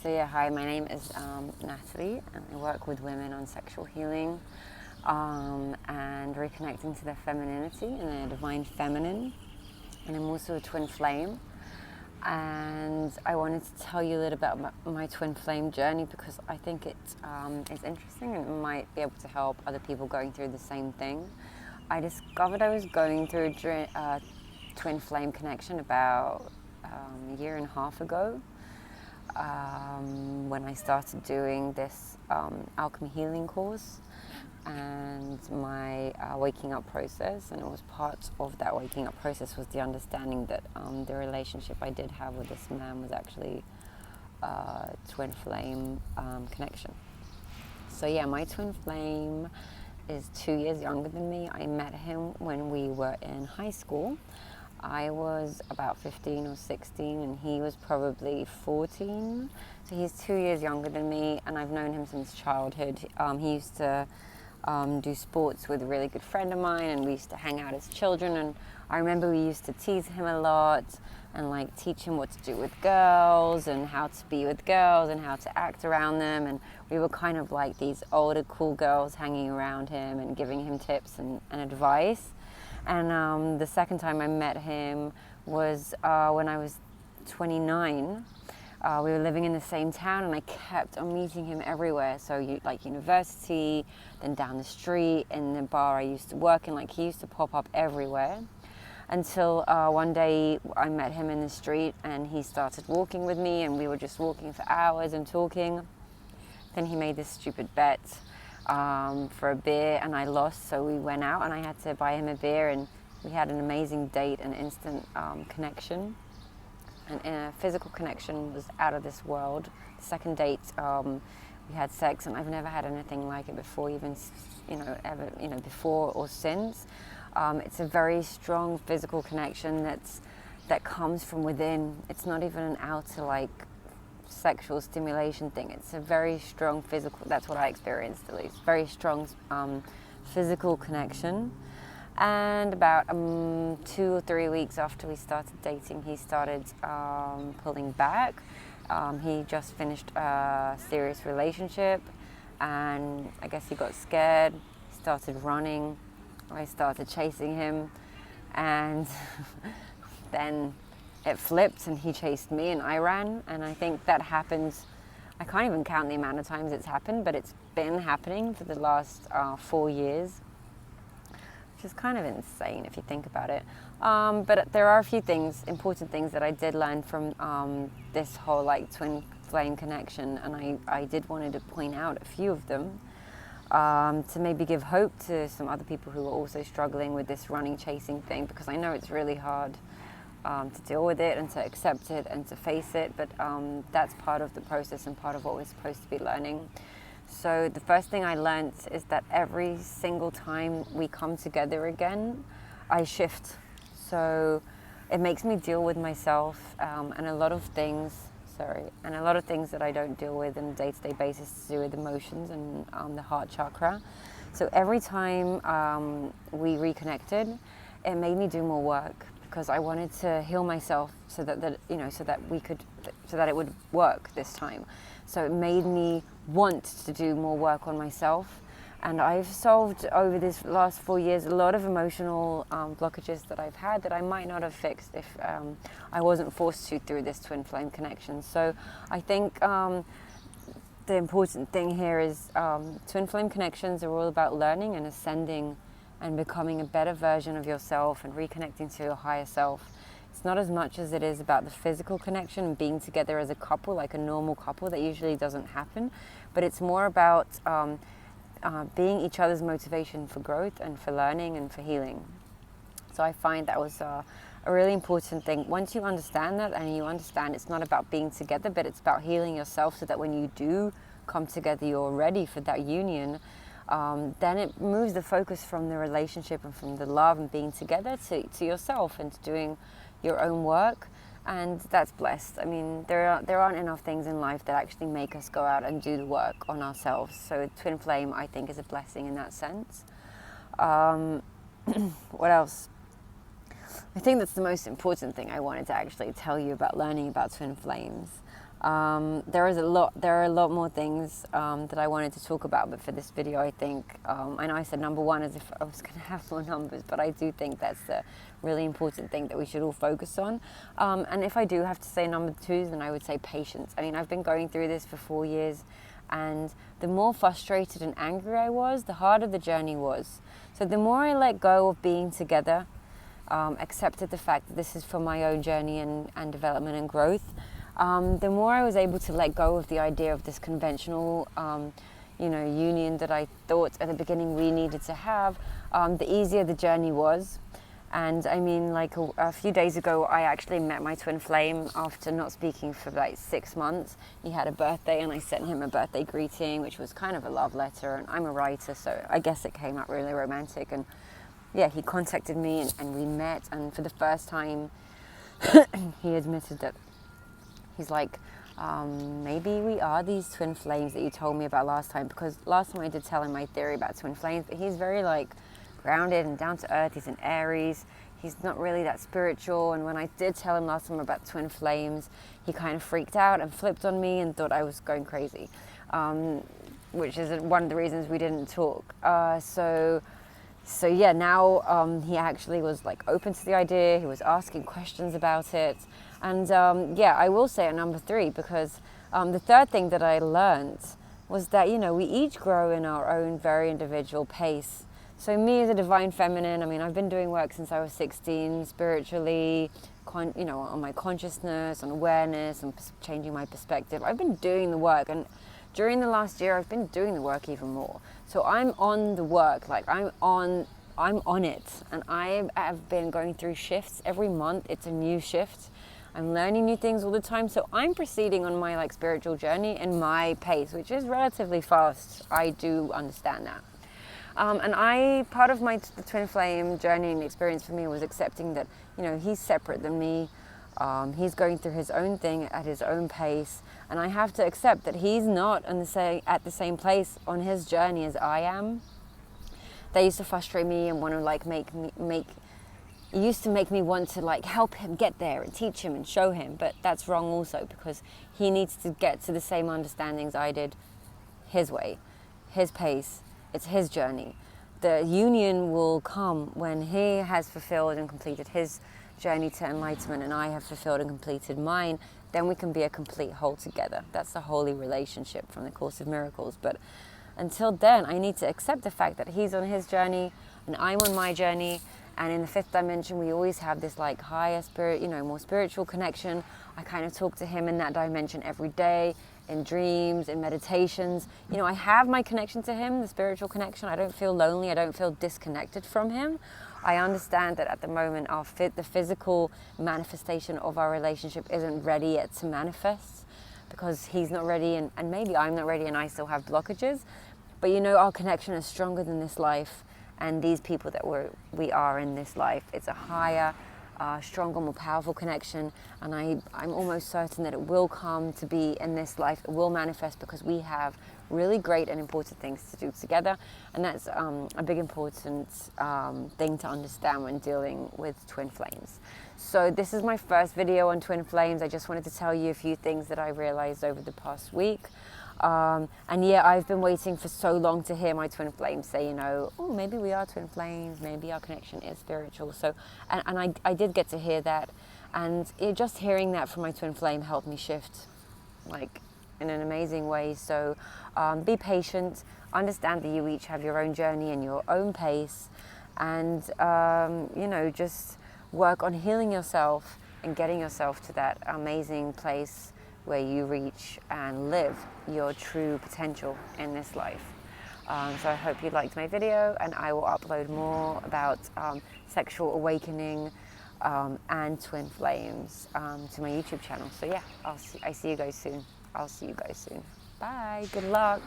So yeah, hi, my name is Natalie, and I work with women on sexual healing and reconnecting to their femininity and their divine feminine. And I'm also a twin flame. And I wanted to tell you a little bit about my twin flame journey because I think it's interesting and might be able to help other people going through the same thing. I discovered I was going through a twin flame connection about a year and a half ago. When I started doing this alchemy healing course and my waking up process, and it was part of that waking up process was the understanding that the relationship I did have with this man was actually a twin flame connection. So yeah, my twin flame is 2 years younger than me. I met him when we were in high school. I was about 15 or 16 and he was probably 14. So he's 2 years younger than me and I've known him since childhood. He used to do sports with a really good friend of mine and we used to hang out as children, and I remember we used to tease him a lot and like teach him what to do with girls and how to be with girls and how to act around them, and we were kind of like these older cool girls hanging around him and giving him tips and advice. And the second time I met him was when I was 29. We were living in the same town and I kept on meeting him everywhere. So like university, then down the street, in the bar I used to work in, like he used to pop up everywhere. Until one day I met him in the street and he started walking with me and we were just walking for hours and talking. Then he made this stupid bet for a beer and I lost, so we went out and I had to buy him a beer and we had an amazing date, an instant connection. And a physical connection was out of this world. The second date, we had sex, and I've never had anything like it before, even ever, before or since. It's a very strong physical connection that comes from within. It's not even an outer like sexual stimulation thing. It's a very strong physical. That's what I experienced, at least. Very strong physical connection. And about 2 or 3 weeks after we started dating, he started pulling back. He just finished a serious relationship and I guess he got scared. He started running. I started chasing him and then it flipped and he chased me and I ran. And I think that happened, I can't even count the amount of times it's happened, but it's been happening for the last 4 years. Which is kind of insane if you think about it. But there are a few important things that I did learn from this whole like twin flame connection, and I did wanted to point out a few of them to maybe give hope to some other people who are also struggling with this running chasing thing, because I know it's really hard to deal with it and to accept it and to face it, but that's part of the process and part of what we're supposed to be learning. So the first thing I learned is that every single time we come together again, I shift. So it makes me deal with myself and a lot of things that I don't deal with on a day-to-day basis to do with emotions and the heart chakra. So every time we reconnected, it made me do more work because I wanted to heal myself so that it would work this time. So it made me want to do more work on myself. And I've solved over this last 4 years a lot of emotional blockages that I've had that I might not have fixed if I wasn't forced to through this twin flame connection. So I think the important thing here is twin flame connections are all about learning and ascending and becoming a better version of yourself and reconnecting to your higher self. It's not as much as it is about the physical connection and being together as a couple, like a normal couple. That usually doesn't happen, but it's more about being each other's motivation for growth and for learning and for healing. So I find that was a really important thing. Once you understand that, and you understand it's not about being together, but it's about healing yourself so that when you do come together, you're ready for that union. Then it moves the focus from the relationship and from the love and being together to yourself and to doing your own work, and that's blessed. I mean, there aren't enough things in life that actually make us go out and do the work on ourselves. So twin flame, I think, is a blessing in that sense. What else? I think that's the most important thing I wanted to actually tell you about learning about twin flames. There are a lot more things that I wanted to talk about, but for this video, I think I know I said number one as if I was going to have more numbers, but I do think that's the really important thing that we should all focus on. And if I do have to say number two, then I would say patience. I mean, I've been going through this for 4 years, and the more frustrated and angry I was, the harder the journey was. So the more I let go of being together, accepted the fact that this is for my own journey and development and growth, the more I was able to let go of the idea of this conventional, union that I thought at the beginning we needed to have, the easier the journey was. And I mean, like a few days ago, I actually met my twin flame after not speaking for like 6 months. He had a birthday and I sent him a birthday greeting, which was kind of a love letter. And I'm a writer, so I guess it came out really romantic. And yeah, he contacted me and we met. And for the first time, he admitted that he's like, maybe we are these twin flames that you told me about last time. Because last time I did tell him my theory about twin flames, but he's very like grounded and down to earth. He's an Aries. He's not really that spiritual. And when I did tell him last time about twin flames, he kind of freaked out and flipped on me and thought I was going crazy, which is one of the reasons we didn't talk. So yeah, now he actually was like open to the idea. He was asking questions about it. And yeah, I will say at number three, because the third thing that I learned was that, we each grow in our own very individual pace. So me as a divine feminine, I mean, I've been doing work since I was 16, spiritually, on my consciousness, on awareness, and changing my perspective. I've been doing the work, and during the last year, I've been doing the work even more. So I'm on the work, like I'm on it, and I have been going through shifts every month. It's a new shift. I'm learning new things all the time. So I'm proceeding on my spiritual journey in my pace, which is relatively fast. I do understand that. And part of the twin flame journey and experience for me was accepting that, he's separate than me. He's going through his own thing at his own pace. And I have to accept that he's not at the same place on his journey as I am. They used to frustrate me and want to it used to make me want to help him get there and teach him and show him. But that's wrong also, because he needs to get to the same understandings I did his way, his pace. It's his journey. The union will come when he has fulfilled and completed his journey to enlightenment and I have fulfilled and completed mine. Then we can be a complete whole together. That's the holy relationship from the Course of Miracles. But until then, I need to accept the fact that he's on his journey and I'm on my journey. And in the fifth dimension, we always have this higher spirit, more spiritual connection. I kind of talk to him in that dimension every day, in dreams, in meditations. I have my connection to him, the spiritual connection. I don't feel lonely. I don't feel disconnected from him. I understand that at the moment, the physical manifestation of our relationship isn't ready yet to manifest, because he's not ready and maybe I'm not ready and I still have blockages. But our connection is stronger than this life and these people that we are in this life. It's a higher, stronger, more powerful connection, and I'm almost certain that it will come to be in this life. It will manifest because we have really great and important things to do together, and that's a big important thing to understand when dealing with twin flames. So this is my first video on twin flames. I just wanted to tell you a few things that I realized over the past week. And yeah, I've been waiting for so long to hear my twin flame say, oh, maybe we are twin flames, maybe our connection is spiritual. So, and I did get to hear that, and just hearing that from my twin flame helped me shift, in an amazing way. So, be patient, understand that you each have your own journey and your own pace, and, just work on healing yourself and getting yourself to that amazing place where you reach and live your true potential in this life. So I hope you liked my video, and I will upload more about sexual awakening and twin flames to my YouTube channel. So yeah, I see you guys soon. I'll see you guys soon. Bye. Good luck.